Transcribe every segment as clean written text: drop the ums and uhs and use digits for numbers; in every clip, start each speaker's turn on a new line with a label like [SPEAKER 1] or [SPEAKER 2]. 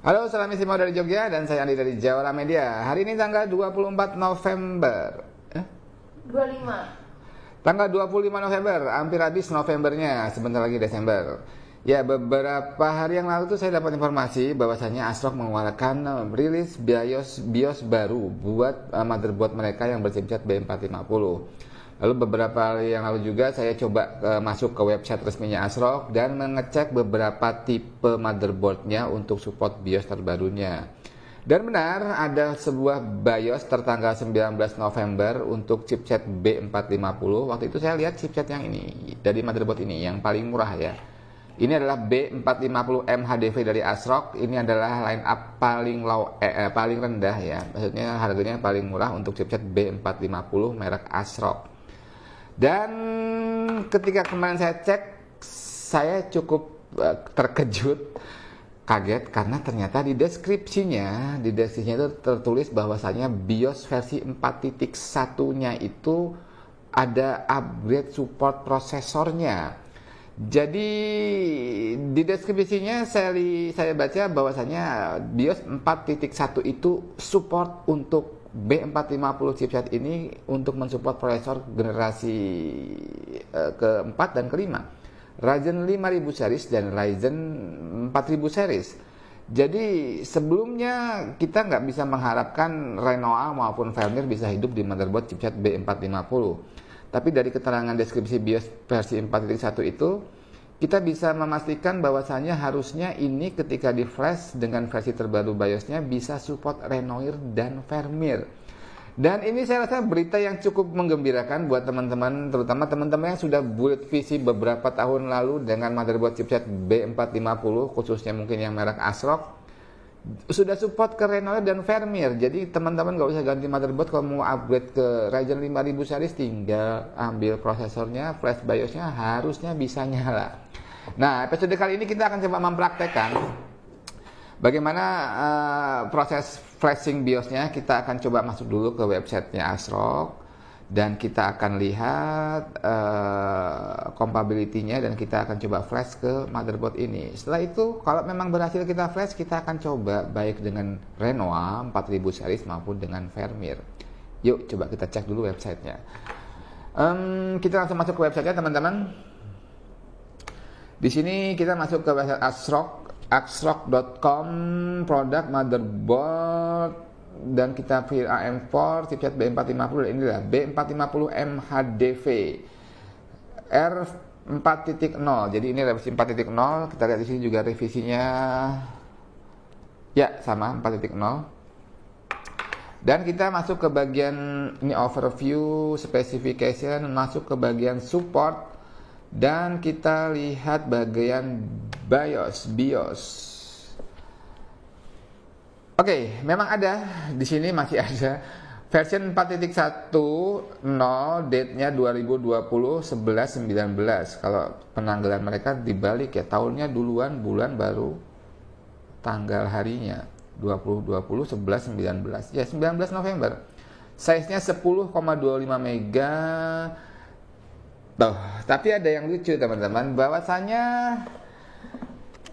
[SPEAKER 1] Halo, salam isi mau dari Jogja dan saya Andi dari Jawara Media. Hari ini tanggal 24 November.
[SPEAKER 2] 25.
[SPEAKER 1] Tanggal 25 November, hampir habis Novembernya, sebentar lagi Desember. Ya, beberapa hari yang lalu tuh saya dapat informasi bahwasanya ASRock mengeluarkan rilis BIOS baru buat motherboard mereka yang berchipset B450. Lalu beberapa hari yang lalu juga saya coba masuk ke website resminya ASRock dan mengecek beberapa tipe motherboardnya untuk support BIOS terbarunya. Dan benar, ada sebuah BIOS tertanggal 19 November untuk chipset B450. Waktu itu saya lihat chipset yang ini, dari motherboard ini, yang paling murah ya. Ini adalah B450M HDV dari ASRock. Ini adalah line up paling rendah ya. Maksudnya harganya paling murah untuk chipset B450 merek ASRock. Dan ketika kemarin saya cek, saya cukup terkejut, kaget karena ternyata di deskripsinya itu tertulis bahwasanya BIOS versi 4.1-nya itu ada upgrade support prosesornya. Jadi di deskripsinya saya baca bahwasanya BIOS 4.1 itu support untuk B450 chipset ini untuk mensupport prosesor generasi keempat dan kelima, Ryzen 5000 series dan Ryzen 4000 series. Jadi sebelumnya kita nggak bisa mengharapkan Renoir maupun Vermeer bisa hidup di motherboard chipset B450. Tapi dari keterangan deskripsi BIOS versi 4.1 itu, kita bisa memastikan bahwasanya harusnya ini ketika di flash dengan versi terbaru BIOSnya bisa support Renoir dan Vermeer. Dan ini saya rasa berita yang cukup menggembirakan buat teman-teman, terutama teman-teman yang sudah build PC beberapa tahun lalu dengan motherboard chipset B450, khususnya mungkin yang merek ASRock, sudah support ke Renoir dan Vermeer. Jadi teman-teman nggak usah ganti motherboard. Kalau mau upgrade ke Ryzen 5000 series, tinggal ambil prosesornya, flash BIOSnya harusnya bisa nyala. Nah, episode kali ini kita akan coba mempraktekkan bagaimana proses flashing BIOSnya. Kita akan coba masuk dulu ke websitenya ASRock dan kita akan lihat compatibility-nya dan kita akan coba flash ke motherboard ini. Setelah itu, kalau memang berhasil kita flash, kita akan coba baik dengan Renoir 4000 series maupun dengan Vermeer. Yuk, coba kita cek dulu websitenya. Kita langsung masuk ke websitenya, teman-teman. Di sini kita masuk ke website ASRock, asrock.com, produk motherboard, dan kita pilih AM4 chipset B450. Dan inilah B450M HDV R4.0. Jadi ini revisi 4.0. Kita lihat di sini juga revisinya ya sama 4.0. Dan kita masuk ke bagian ini overview, specification, masuk ke bagian support. Dan kita lihat bagian BIOS. Oke, memang ada di sini, masih ada version 4.1.0, date-nya 2020 11/19. Kalau penanggalan mereka dibalik ya, tahunnya duluan, bulan baru tanggal harinya 2020 11/19. Ya, 19 November. Size-nya 10,25 mega. Tuh, tapi ada yang lucu teman-teman, bahwasanya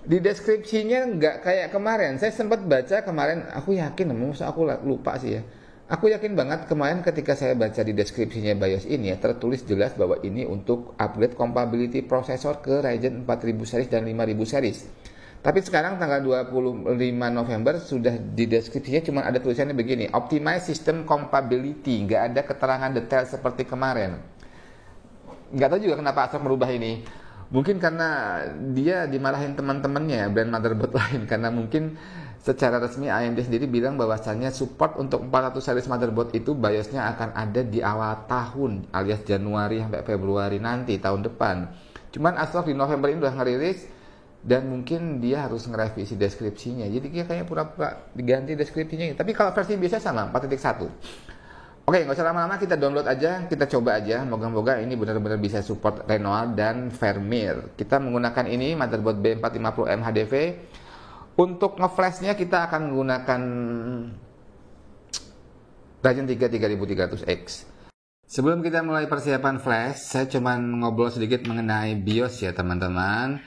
[SPEAKER 1] di deskripsinya nggak kayak kemarin. Saya sempat baca kemarin, aku yakin, masa aku lupa sih ya. Aku yakin banget kemarin ketika saya baca di deskripsinya BIOS ini ya, tertulis jelas bahwa ini untuk upgrade compatibility prosesor ke Ryzen 4000 series dan 5000 series. Tapi sekarang tanggal 25 November sudah di deskripsinya cuma ada tulisannya begini, optimize system compatibility, nggak ada keterangan detail seperti kemarin. Nggak tahu juga kenapa ASRock merubah ini. Mungkin karena dia dimarahin teman-temannya brand motherboard lain, karena mungkin secara resmi AMD sendiri bilang bahwasannya support untuk 400 series motherboard itu BIOSnya akan ada di awal tahun, alias Januari sampai Februari nanti tahun depan. Cuman ASRock di November ini udah ngerilis dan mungkin dia harus ngerevisi deskripsinya. Jadi dia kayaknya pura-pura diganti deskripsinya. Tapi kalau versi biasa sama 4.1. Oke, nggak usah lama-lama, kita download aja, kita coba aja. Moga-moga ini benar-benar bisa support Renoir dan Vermeer. Kita menggunakan ini, motherboard B450M HDV. Untuk nge-flashnya kita akan menggunakan Ryzen 3 3300X. Sebelum kita mulai persiapan flash, saya cuma ngobrol sedikit mengenai BIOS ya teman-teman.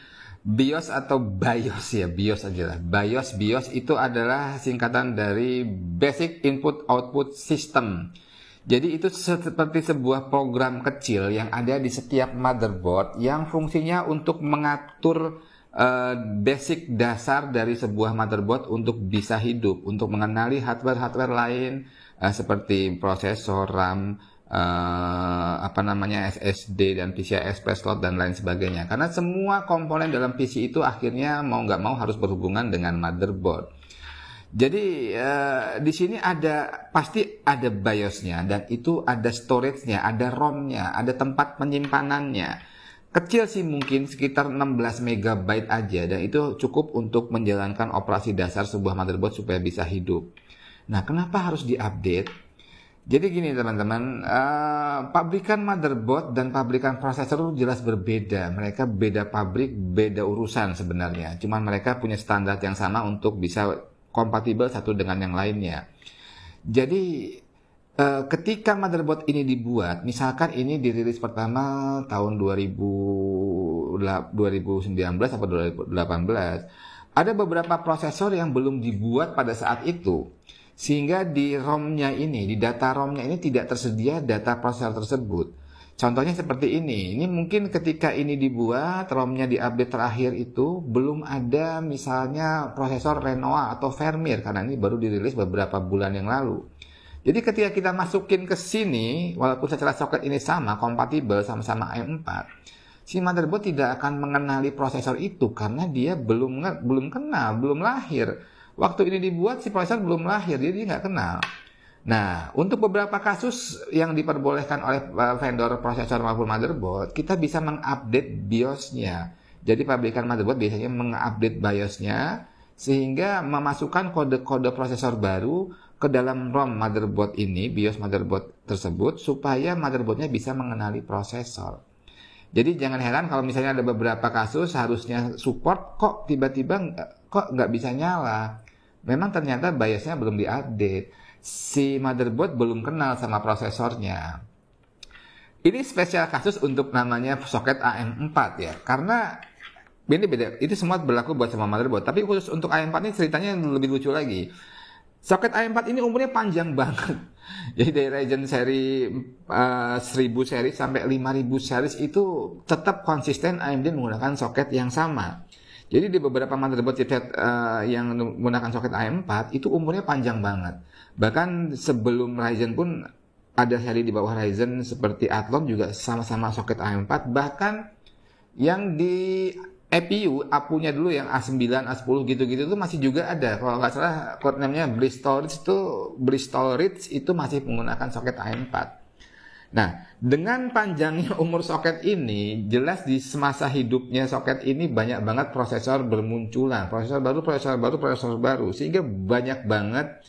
[SPEAKER 1] BIOS atau BIOS ya, BIOS aja lah. BIOS itu adalah singkatan dari Basic Input Output System. Jadi itu seperti sebuah program kecil yang ada di setiap motherboard yang fungsinya untuk mengatur basic dasar dari sebuah motherboard untuk bisa hidup, untuk mengenali hardware lain seperti prosesor, RAM, SSD dan PCI Express slot dan lain sebagainya. Karena semua komponen dalam PC itu akhirnya mau nggak mau harus berhubungan dengan motherboard. Jadi di sini pasti ada BIOS-nya dan itu ada storage-nya, ada ROM-nya, ada tempat penyimpanannya. Kecil sih mungkin sekitar 16 MB aja dan itu cukup untuk menjalankan operasi dasar sebuah motherboard supaya bisa hidup. Nah, kenapa harus diupdate? Jadi gini teman-teman, pabrikan motherboard dan pabrikan prosesor jelas berbeda. Mereka beda pabrik, beda urusan sebenarnya. Cuman mereka punya standar yang sama untuk bisa kompatibel satu dengan yang lainnya. Jadi ketika motherboard ini dibuat, misalkan ini dirilis pertama tahun 2019 atau 2018, ada beberapa prosesor yang belum dibuat pada saat itu. Sehingga di ROM-nya ini, di data ROM-nya ini tidak tersedia data prosesor tersebut. Contohnya seperti ini mungkin ketika ini dibuat, ROM-nya diupdate terakhir itu, belum ada misalnya prosesor Renoir atau Vermeer, karena ini baru dirilis beberapa bulan yang lalu. Jadi ketika kita masukin ke sini, walaupun secara soket ini sama, kompatibel sama-sama AM4, si motherboard tidak akan mengenali prosesor itu karena dia belum kenal, belum lahir. Waktu ini dibuat si prosesor belum lahir, jadi dia nggak kenal. Nah, untuk beberapa kasus yang diperbolehkan oleh vendor prosesor maupun motherboard, kita bisa mengupdate BIOS-nya. Jadi pabrikan motherboard biasanya mengupdate BIOS-nya sehingga memasukkan kode-kode prosesor baru ke dalam ROM motherboard ini, BIOS motherboard tersebut, supaya motherboardnya bisa mengenali prosesor. Jadi jangan heran kalau misalnya ada beberapa kasus harusnya support, kok tiba-tiba nggak bisa nyala. Memang ternyata BIOS-nya belum diupdate. Si motherboard belum kenal sama prosesornya. Ini spesial kasus untuk namanya soket AM4 ya, karena ini beda. Itu semua berlaku buat semua motherboard, tapi khusus untuk AM4 ini ceritanya lebih lucu lagi. Soket AM4 ini umurnya panjang banget. Jadi dari Ryzen seri 1000 series sampai 5000 series itu tetap konsisten AMD menggunakan soket yang sama. Jadi di beberapa motherboard chipset yang menggunakan soket AM4 itu umurnya panjang banget. Bahkan sebelum Ryzen pun ada seri di bawah Ryzen seperti Athlon juga sama-sama soket AM4. Bahkan yang di APU, APU-nya dulu yang A9, A10 gitu-gitu itu masih juga ada. Kalau nggak salah codename-nya Bristol Ridge itu masih menggunakan soket AM4. Nah, dengan panjangnya umur soket ini, jelas di semasa hidupnya soket ini banyak banget prosesor bermunculan. Prosesor baru, sehingga banyak banget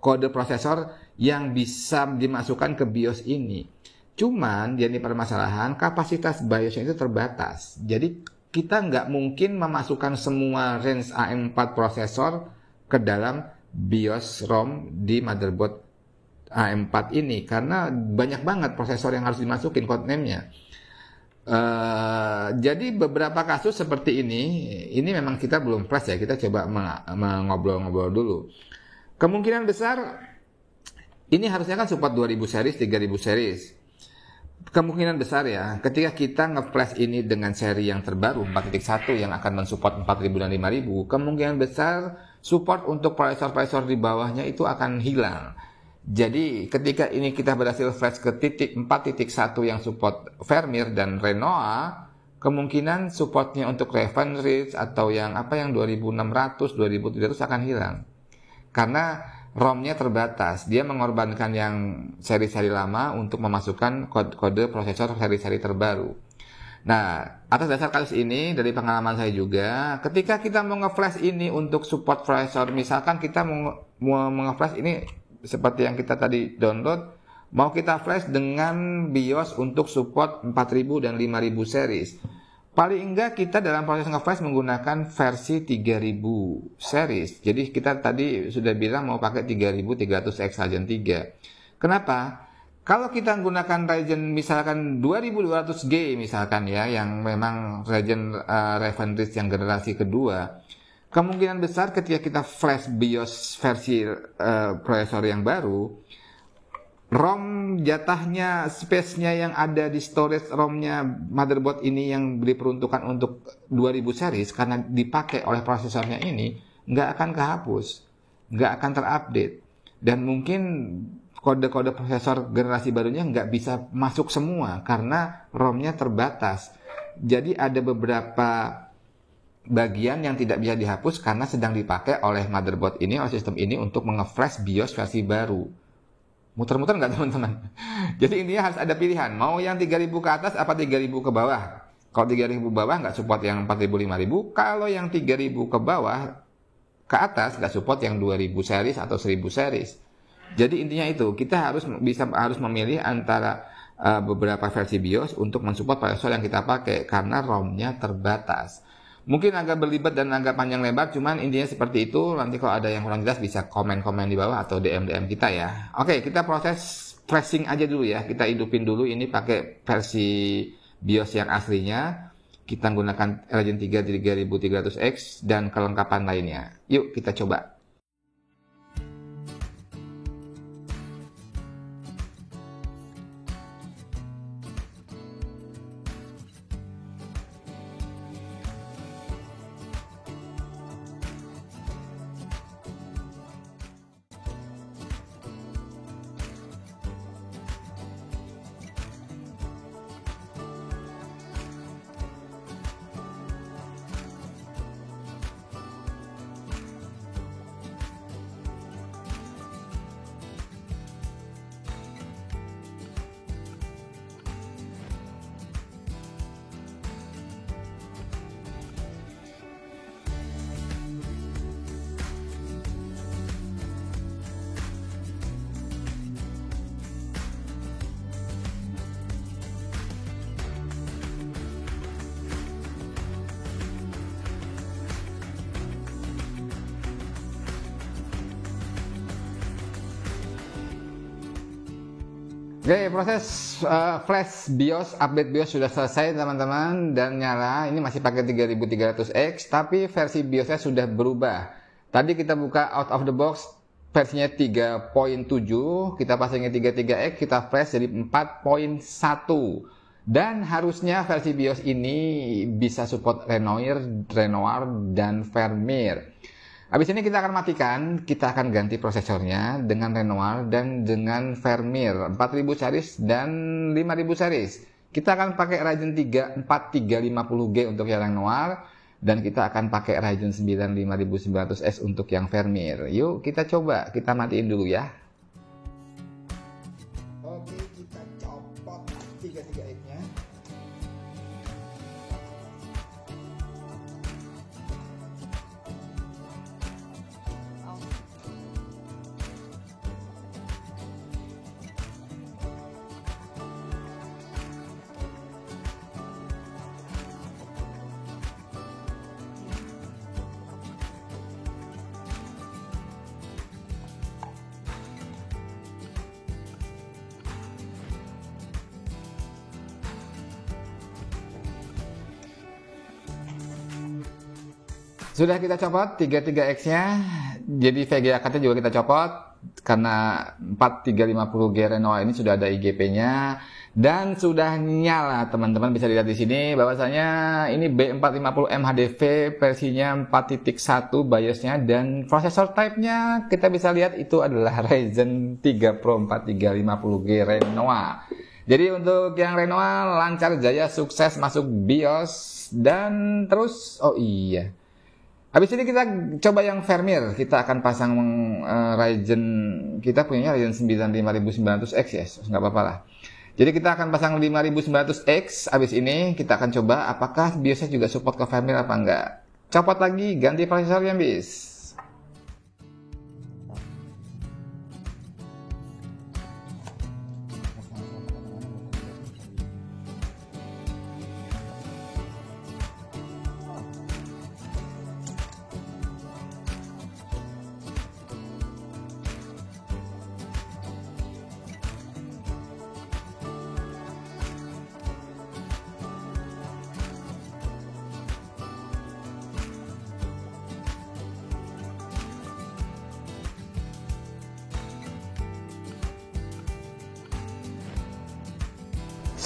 [SPEAKER 1] kode prosesor yang bisa dimasukkan ke BIOS ini. Cuman, jadi permasalahan, kapasitas BIOS-nya itu terbatas. Jadi, kita nggak mungkin memasukkan semua range AM4 prosesor ke dalam BIOS ROM di motherboard AM4 ini karena banyak banget prosesor yang harus dimasukin codename-nya. Jadi beberapa kasus seperti ini memang kita belum flash ya, kita coba ngobrol-ngobrol dulu. Kemungkinan besar ini harusnya kan support 2000 series, 3000 series. Kemungkinan besar ya, ketika kita nge-flash ini dengan seri yang terbaru 4.1 yang akan mensupport 4000 dan 5000, kemungkinan besar support untuk prosesor-prosesor di bawahnya itu akan hilang. Jadi ketika ini kita berhasil flash ke titik 4.1 yang support Vermeer dan Renoir, kemungkinan supportnya untuk Raven Ridge atau yang 2600, 2300 akan hilang. Karena ROM-nya terbatas, dia mengorbankan yang seri-seri lama untuk memasukkan kode prosesor seri-seri terbaru. Nah, atas dasar kasus ini, dari pengalaman saya juga, ketika kita mau nge-flash ini untuk support prosesor, misalkan kita mau nge-flash ini seperti yang kita tadi download, mau kita flash dengan BIOS untuk support 4000 dan 5000 series. Paling enggak kita dalam proses nge-flash menggunakan versi 3000 series. Jadi kita tadi sudah bilang mau pakai 3300 Exagen 3. Kenapa? Kalau kita menggunakan Ryzen misalkan 2200G misalkan ya, yang memang Ryzen Raven yang generasi kedua, kemungkinan besar ketika kita flash BIOS versi prosesor yang baru, ROM jatahnya, space-nya yang ada di storage ROM-nya motherboard ini yang diperuntukkan untuk 2000 series, karena dipakai oleh prosesornya ini, nggak akan kehapus, nggak akan terupdate. Dan mungkin kode-kode prosesor generasi barunya nggak bisa masuk semua karena ROM-nya terbatas. Jadi ada beberapa bagian yang tidak bisa dihapus karena sedang dipakai oleh motherboard ini, oleh sistem ini untuk menge-flash BIOS versi baru. Muter-muter nggak teman-teman? Jadi intinya harus ada pilihan, mau yang 3000 ke atas apa 3000 ke bawah. Kalau 3000 bawah nggak support yang 4000, 5000. Kalau yang 3000 ke bawah ke atas nggak support yang 2000 series atau 1000 series. Jadi intinya itu, kita harus memilih antara beberapa versi BIOS untuk mensupport prosesor yang kita pakai karena ROM-nya terbatas. Mungkin agak berlibat dan agak panjang lebar, cuman intinya seperti itu. Nanti kalau ada yang kurang jelas bisa komen-komen di bawah atau DM kita ya. Oke, kita proses flashing aja dulu ya. Kita hidupin dulu ini pakai versi BIOS yang aslinya. Kita menggunakan Ryzen 3 3300X dan kelengkapan lainnya. Yuk kita coba. Oke, proses flash BIOS, update BIOS sudah selesai teman-teman dan nyala. Ini masih pakai 3300X, tapi versi BIOSnya sudah berubah. Tadi kita buka out of the box versinya 3.7, kita pasangnya 33X, kita flash jadi 4.1. Dan harusnya versi BIOS ini bisa support Renoir, dan Firmware. Habis ini kita akan matikan, kita akan ganti prosesornya dengan Renoir dan dengan Firmware 4000 series dan 5000 series. Kita akan pakai Ryzen 3 4350G untuk yang Renoir dan kita akan pakai Ryzen 9 5900S untuk yang Firmware. Yuk kita coba, kita matiin dulu ya. Oke, kita copot 33X-nya. Sudah kita copot 33X-nya, jadi VGA card-nya juga kita copot, karena 4350G Renoir ini sudah ada IGP-nya, dan sudah nyala teman-teman. Bisa dilihat di sini bahwasanya ini B450M HDV versinya 4.1 BIOS-nya, dan prosesor type-nya kita bisa lihat itu adalah Ryzen 3 Pro 4350G Renoir. Jadi untuk yang Renoir lancar jaya sukses masuk BIOS, dan terus oh iya. Habis ini kita coba yang Firmware. Kita akan pasang Ryzen, kita punya Ryzen 9 5900X ya, nggak apa-apa lah. Jadi kita akan pasang 5900X. Habis ini kita akan coba apakah BIOSnya juga support ke Firmware apa enggak. Copot lagi, ganti prosesornya bis.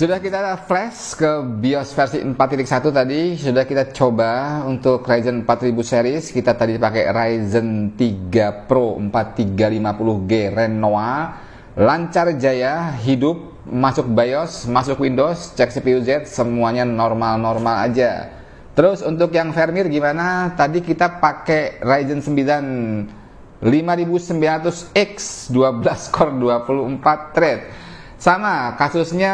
[SPEAKER 1] Sudah kita flash ke BIOS versi 4.1 tadi, sudah kita coba untuk Ryzen 4000 series. Kita tadi pakai Ryzen 3 Pro 4350G Renoir, lancar jaya, hidup, masuk BIOS, masuk Windows, cek CPU Z, semuanya normal-normal aja. Terus untuk yang firmware gimana? Tadi kita pakai Ryzen 9 5900X 12 core 24 thread. Sama, kasusnya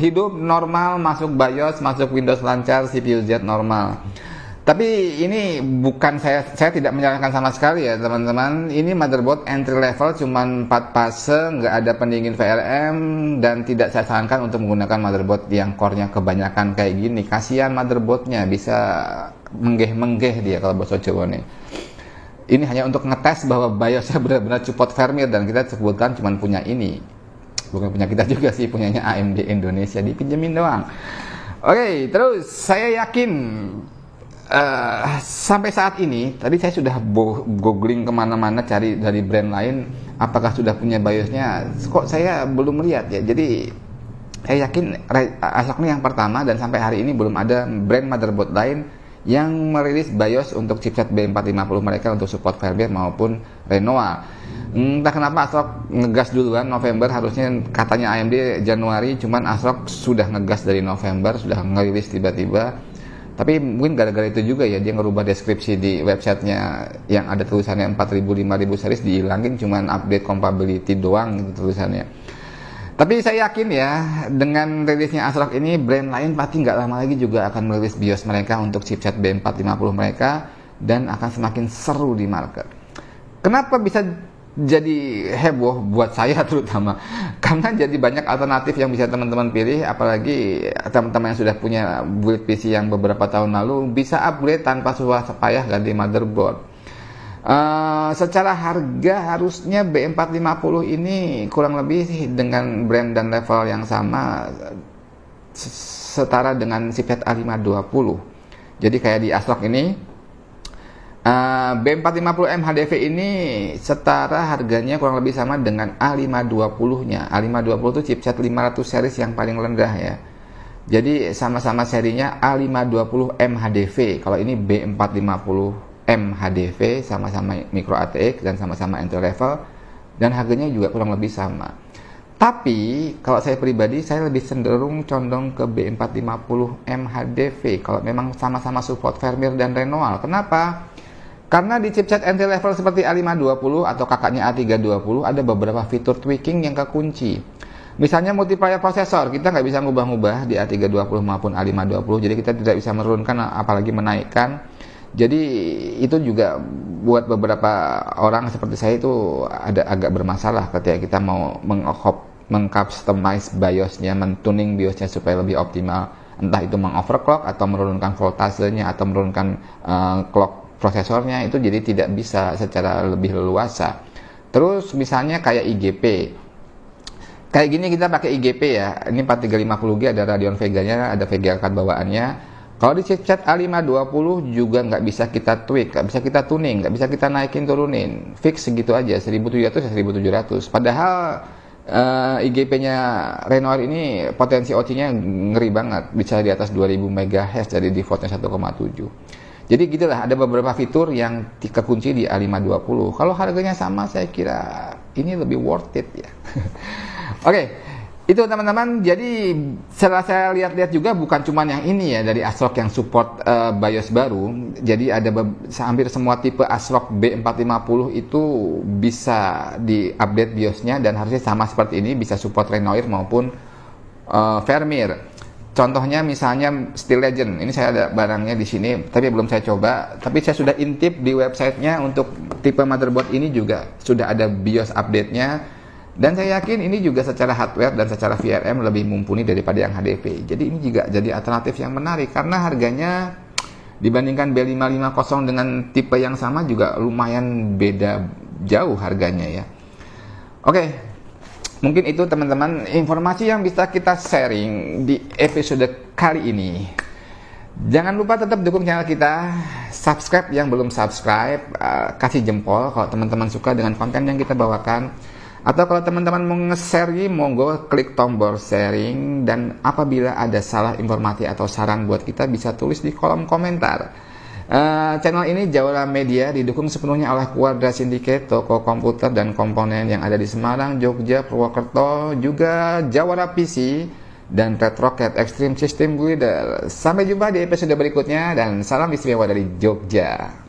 [SPEAKER 1] hidup normal, masuk BIOS, masuk Windows lancar, CPU Z normal. Tapi ini bukan saya tidak menyarankan sama sekali ya teman-teman. Ini motherboard entry level, cuman 4 fase, nggak ada pendingin VRM, dan tidak saya sarankan untuk menggunakan motherboard yang core-nya kebanyakan kayak gini. Kasihan motherboardnya, bisa menggeh-menggeh dia kalau bahasa Jawa nih. Ini hanya untuk ngetes bahwa BIOS-nya benar-benar support firmware, dan kita sebutkan cuman punya ini. Bukan punya kita juga sih, punyanya AMD Indonesia, dipinjemin doang. Oke, terus saya yakin sampai saat ini, tadi saya sudah googling kemana-mana cari dari brand lain, apakah sudah punya BIOS-nya, kok saya belum melihat ya. Jadi saya yakin ASRock ini yang pertama, dan sampai hari ini belum ada brand motherboard lain yang merilis BIOS untuk chipset B450 mereka untuk support firmware maupun Renoir. Entah kenapa ASRock ngegas duluan November, harusnya katanya AMD Januari, cuman ASRock sudah ngegas dari November, sudah ngerilis tiba-tiba. Tapi mungkin gara-gara itu juga ya, dia ngerubah deskripsi di websitenya yang ada tulisannya 4000 5000 series dihilangin, cuman update compatibility doang gitu tulisannya. Tapi saya yakin ya, dengan rilisnya ASRock ini, brand lain pasti nggak lama lagi juga akan merilis BIOS mereka untuk chipset B450 mereka, dan akan semakin seru di market. Kenapa bisa jadi heboh buat saya terutama? Karena jadi banyak alternatif yang bisa teman-teman pilih, apalagi teman-teman yang sudah punya build PC yang beberapa tahun lalu bisa upgrade tanpa susah payah ganti motherboard. Secara harga harusnya B450 ini kurang lebih dengan brand dan level yang sama, setara dengan chipset A520. Jadi kayak di ASRock ini, B450M HDV ini setara harganya kurang lebih sama dengan A520-nya. A520 itu chipset 500 series yang paling rendah ya. Jadi sama-sama serinya A520M HDV. Kalau ini B450M HDV, sama-sama micro ATX dan sama-sama entry level, dan harganya juga kurang lebih sama. Tapi kalau saya pribadi, saya lebih cenderung condong ke B450M HDV kalau memang sama-sama support firmware dan Renoir. Kenapa? Karena di chipset entry level seperti A520 atau kakaknya A320 ada beberapa fitur tweaking yang kekunci. Misalnya multiplier prosesor, kita nggak bisa ngubah-ngubah di A320 maupun A520, jadi kita tidak bisa menurunkan apalagi menaikkan. Jadi itu juga buat beberapa orang seperti saya itu ada agak bermasalah ketika kita mau mengcustomize BIOS-nya, mentuning BIOS-nya supaya lebih optimal. Entah itu mengoverclock atau menurunkan voltasenya atau menurunkan clock prosesornya, itu jadi tidak bisa secara lebih leluasa. Terus misalnya kayak IGP, kayak gini kita pakai IGP ya, ini 4350G, ada Radeon Vega-nya, ada Vega card bawaannya. Kalau di chipset A520 juga nggak bisa kita tweak, nggak bisa kita tuning, nggak bisa kita naikin turunin, fix segitu aja, 1700 ya 1700. Padahal IGP-nya Renoir ini potensi OC-nya ngeri banget, bisa di atas 2000 MHz dari defaultnya 1,7. Jadi gitulah, ada beberapa fitur yang kekunci di A520. Kalau harganya sama, saya kira ini lebih worth it ya. Oke, itu teman-teman. Jadi setelah saya lihat-lihat juga, bukan cuma yang ini ya dari ASRock yang support BIOS baru. Jadi ada hampir semua tipe ASRock B450 itu bisa di-update BIOS-nya, dan harusnya sama seperti ini, bisa support Renoir maupun firmware. Contohnya misalnya Steel Legend, ini saya ada barangnya di sini, tapi belum saya coba. Tapi saya sudah intip di websitenya, untuk tipe motherboard ini juga sudah ada BIOS update-nya. Dan saya yakin ini juga secara hardware dan secara VRM lebih mumpuni daripada yang HDV. Jadi ini juga jadi alternatif yang menarik, karena harganya dibandingkan B550 dengan tipe yang sama juga lumayan beda jauh harganya ya. Oke. Mungkin itu teman-teman informasi yang bisa kita sharing di episode kali ini. Jangan lupa tetap dukung channel kita, subscribe yang belum subscribe, kasih jempol kalau teman-teman suka dengan konten yang kita bawakan. Atau kalau teman-teman mau nge-share, monggo klik tombol sharing, dan apabila ada salah informasi atau saran buat kita bisa tulis di kolom komentar. Channel ini Jawara Media didukung sepenuhnya oleh Quadra Syndicate, toko komputer dan komponen yang ada di Semarang, Jogja, Purwokerto, juga Jawara PC dan Red Rocket Extreme System Builder. Sampai jumpa di episode berikutnya dan salam istimewa dari Jogja.